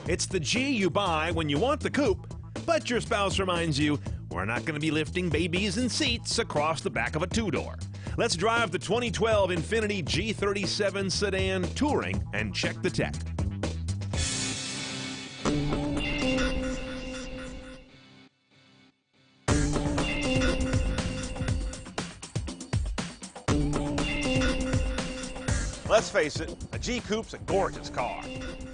It's the G you buy when you want the coupe, but your spouse reminds you, we're not going to be lifting babies and seats across the back of a two-door. Let's drive the 2012 Infiniti G37 Sedan Touring and check the tech. Let's face it, a G Coupe's a gorgeous car.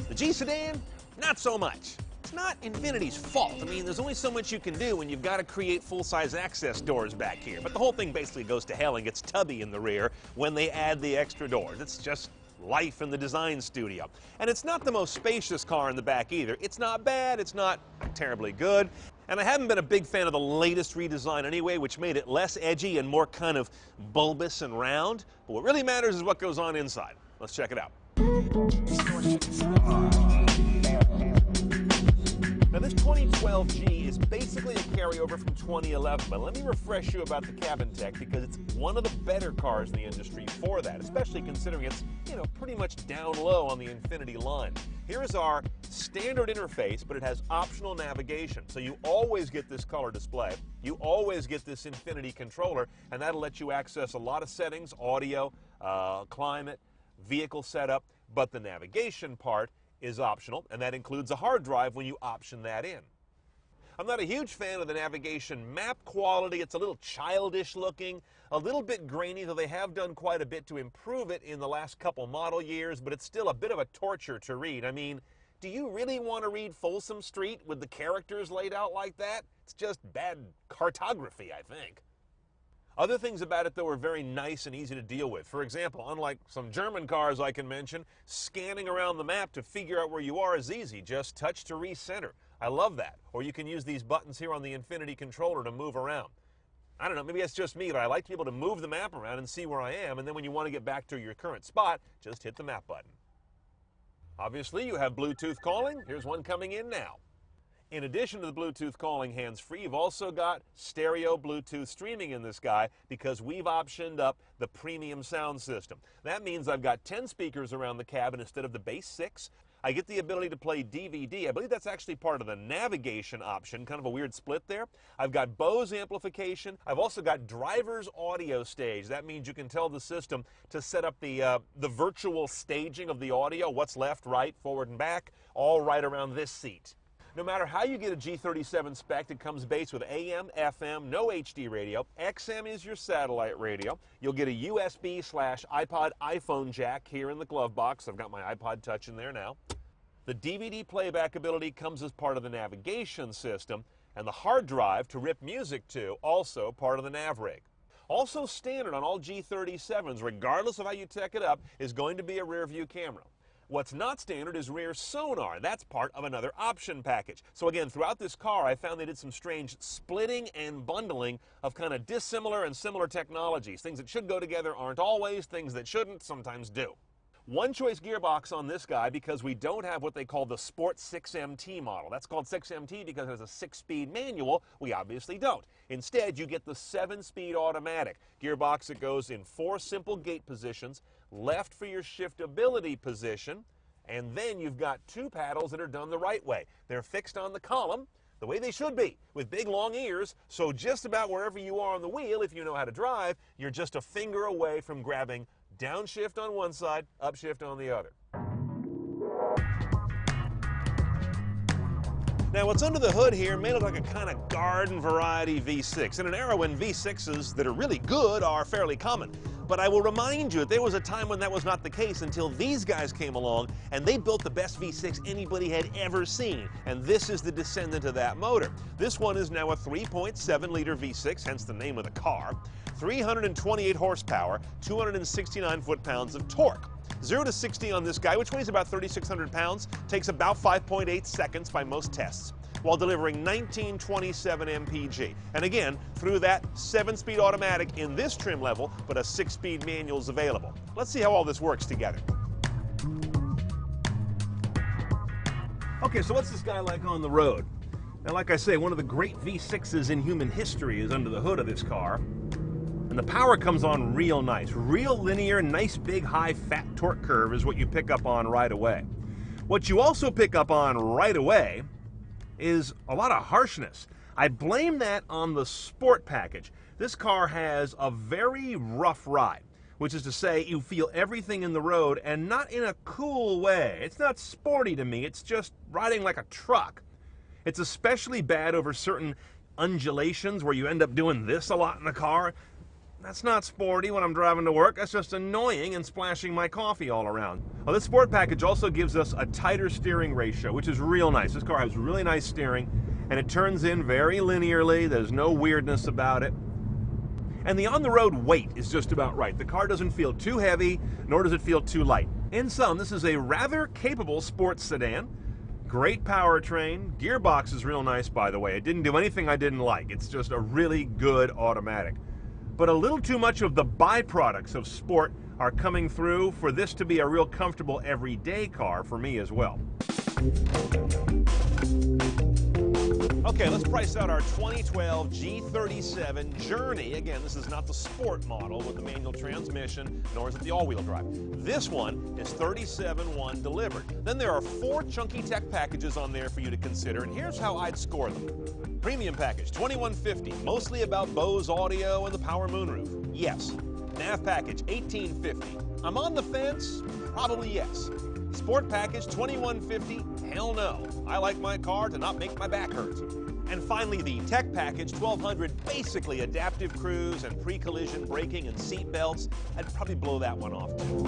The G Sedan, not so much. It's not Infiniti's fault. I mean, there's only so much you can do when you've got to create full-size access doors back here. But the whole thing basically goes to hell and gets tubby in the rear when they add the extra doors. It's just life in the design studio. And it's not the most spacious car in the back either. It's not bad, it's not terribly good. And I haven't been a big fan of the latest redesign anyway, which made it less edgy and more kind of bulbous and round. But what really matters is what goes on inside. Let's check it out. Now this 2012 G is basically a carryover from 2011, but let me refresh you about the cabin tech because it's one of the better cars in the industry for that, especially considering it's, pretty much down low on the Infiniti line. Here is our standard interface, but it has optional navigation. So you always get this color display, you always get this Infiniti controller, and that'll let you access a lot of settings, audio, climate, vehicle setup, but the navigation part is optional, and that includes a hard drive when you option that in. I'm not a huge fan of the navigation map quality. It's a little childish looking, a little bit grainy, though they have done quite a bit to improve it in the last couple model years, but it's still a bit of a torture to read. I mean, do you really want to read Folsom Street with the characters laid out like that? It's just bad cartography, I think. Other things about it, though, are very nice and easy to deal with. For example, unlike some German cars I can mention, scanning around the map to figure out where you are is easy. Just touch to recenter. I love that. Or you can use these buttons here on the Infiniti controller to move around. I don't know, maybe that's just me, but I like to be able to move the map around and see where I am, and then when you want to get back to your current spot, just hit the map button. Obviously, you have Bluetooth calling. Here's one coming in now. In addition to the Bluetooth calling hands-free, you've also got stereo Bluetooth streaming in this guy because we've optioned up the premium sound system. That means I've got 10 speakers around the cabin instead of the base 6. I get the ability to play DVD. I believe that's actually part of the navigation option, kind of a weird split there. I've got Bose amplification. I've also got driver's audio stage. That means you can tell the system to set up the virtual staging of the audio, what's left, right, forward, and back, all right around this seat. No matter how you get a G37 spec, it comes base with AM, FM, no HD radio. XM is your satellite radio. You'll get a USB/iPod iPhone jack here in the glove box. I've got my iPod Touch in there now. The DVD playback ability comes as part of the navigation system, and the hard drive to rip music to, also part of the nav rig. Also standard on all G37s, regardless of how you tech it up, is going to be a rear view camera. What's not standard is rear sonar. That's part of another option package. So again, throughout this car, I found they did some strange splitting and bundling of kind of dissimilar and similar technologies. Things that should go together aren't always, things that shouldn't sometimes do. One choice gearbox on this guy because we don't have what they call the Sport 6MT model. That's called 6MT because it has a 6-speed manual. We obviously don't. Instead, you get the 7-speed automatic gearbox that goes in 4 simple gate positions, left for your shiftability position, and then you've got 2 paddles that are done the right way. They're fixed on the column, the way they should be, with big long ears, so just about wherever you are on the wheel, if you know how to drive, you're just a finger away from grabbing downshift on one side, upshift on the other. Now what's under the hood here may look like a kind of garden variety V6, in an era when V6s that are really good are fairly common. But I will remind you that there was a time when that was not the case until these guys came along and they built the best V6 anybody had ever seen. And this is the descendant of that motor. This one is now a 3.7-liter V6, hence the name of the car, 328 horsepower, 269 foot-pounds of torque. 0 to 60 on this guy, which weighs about 3,600 pounds, takes about 5.8 seconds by most tests, while delivering 1927 mpg. And again, through that 7-speed automatic in this trim level, but a 6-speed manual is available. Let's see how all this works together. Okay, so what's this guy like on the road? Now, like I say, one of the great V6s in human history is under the hood of this car. And the power comes on real nice. Real linear, nice big high fat torque curve is what you pick up on right away. What you also pick up on right away is a lot of harshness. I blame that on the Sport package. This car has a very rough ride, which is to say you feel everything in the road and not in a cool way. It's not sporty to me, it's just riding like a truck. It's especially bad over certain undulations where you end up doing this a lot in the car. That's not sporty when I'm driving to work. That's just annoying and splashing my coffee all around. Well, this Sport package also gives us a tighter steering ratio, which is real nice. This car has really nice steering, and it turns in very linearly. There's no weirdness about it. And the on-the-road weight is just about right. The car doesn't feel too heavy, nor does it feel too light. In sum, this is a rather capable sports sedan. Great powertrain. Gearbox is real nice, by the way. It didn't do anything I didn't like. It's just a really good automatic. But a little too much of the byproducts of sport are coming through for this to be a real comfortable everyday car for me as well. Okay, let's price out our 2012 G37 Journey. Again, this is not the sport model with the manual transmission, nor is it the all-wheel drive. This one is $37,100 delivered. Then there are 4 chunky tech packages on there for you to consider, and here's how I'd score them. Premium package, $2,150, mostly about Bose audio and the power moonroof. Yes. Nav package, $1,850. I'm on the fence, probably yes. Sport package, $2,150, hell no. I like my car to not make my back hurt. And finally, the tech package, $1,200, basically adaptive cruise and pre-collision braking and seat belts. I'd probably blow that one off too.